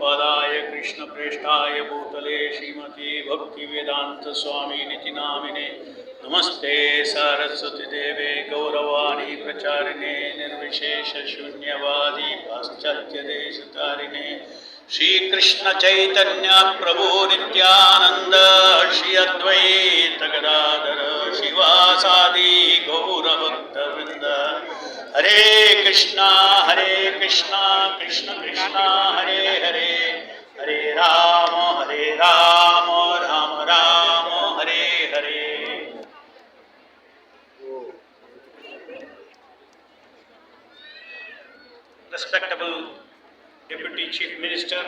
भगवत्पादाय कृष्णप्रेष्ठाय भूतले श्रीमते भक्तिवेदांत स्वामिनिति नामिने नमस्ते सरस्वती देवे गौरवाणी प्रचारिणे निर्विशेष शून्यवादी पाश्चात्य देशतारिणे श्री कृष्ण चैतन्य प्रभु नित्यानंद श्री अद्वैत गदाधर शिवासादि गौरभक्तवृंद हरे Krishna Krishna Krishna Hare Hare Hare Ram Ram Ram Hare Hare. Respectable Deputy Chief Minister,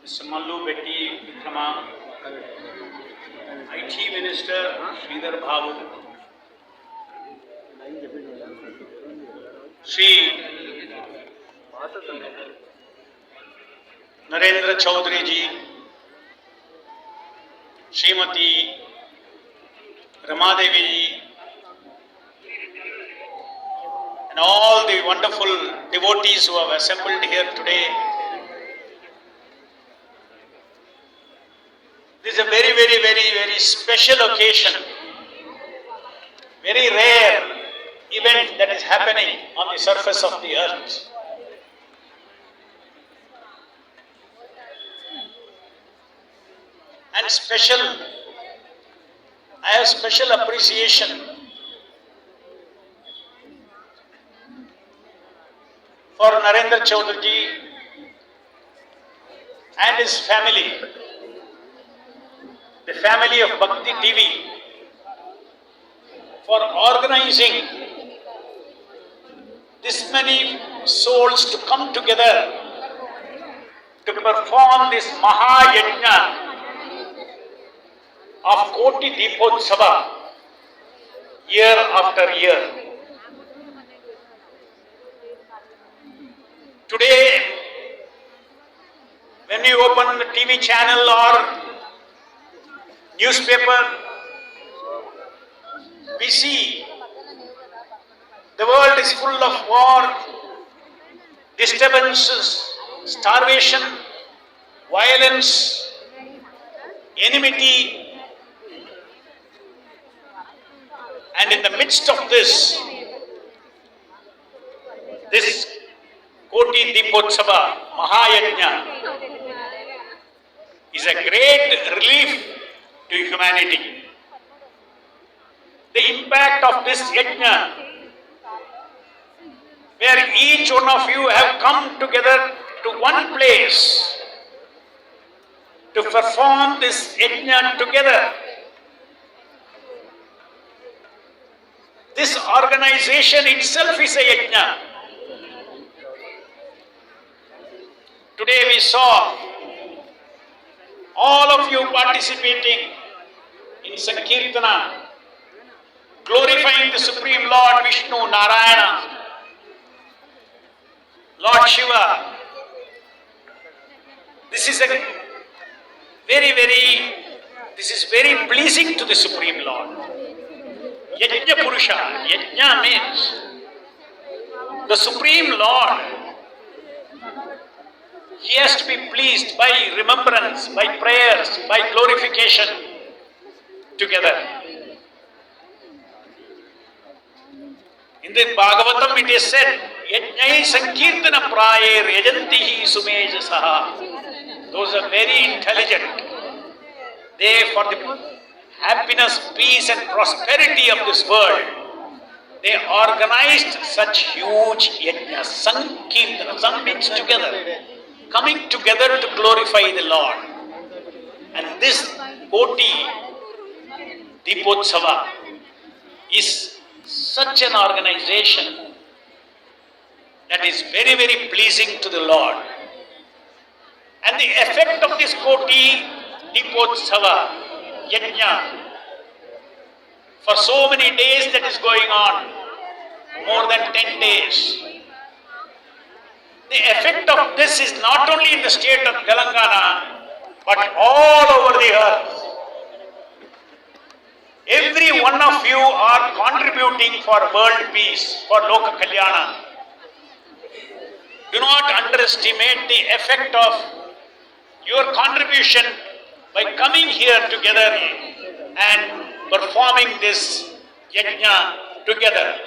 Mr. Mallu Betty Vikrama, IT Minister Sridhar Babu, Shri Narendra Chaudhary ji, Srimati Ramadevi ji, and all the wonderful devotees who have assembled here today. This is a very special occasion, very rare event that is happening on the surface of the earth. And I have special appreciation for Narendra Chaudhary ji and his family, the family of Bhakti TV, for organizing this many souls to come together to perform this Mahayajna of Koti Deepotsava year after year. Today, when you open the TV channel or newspaper, we see the world is full of war, disturbances, starvation, violence, enmity, and in the midst of this Koti Deepotsava Mahayajna is a great relief to humanity. The impact of this yajna, where each one of you have come together to one place to perform this yajna together. This organization itself is a yajna. Today we saw all of you participating in Sankirtana, glorifying the Supreme Lord Vishnu, Narayana, Lord Shiva. This is very pleasing to the Supreme Lord. Yajna Purusha, Yajna means the Supreme Lord. He has to be pleased by remembrance, by prayers, by glorification together. In the Bhagavatam it is said, Yajnai Sankirtana Prayer Yajantihi Sumejasaha. Those are very intelligent. They, for the happiness, peace and prosperity of this world, they organized such huge yajna, Sankirtana. Sang means together, coming together to glorify the Lord. And this Koti Deepotsava is such an organization that is very pleasing to the Lord. And the effect of this Koti Deepotsava Yajna, for so many days that is going on, more than 10 days, the effect of this is not only in the state of Telangana, but all over the earth. Every one of you are contributing for world peace, for Loka Kalyana. Do Do not underestimate the effect of your contribution by coming here together and performing this yajna together.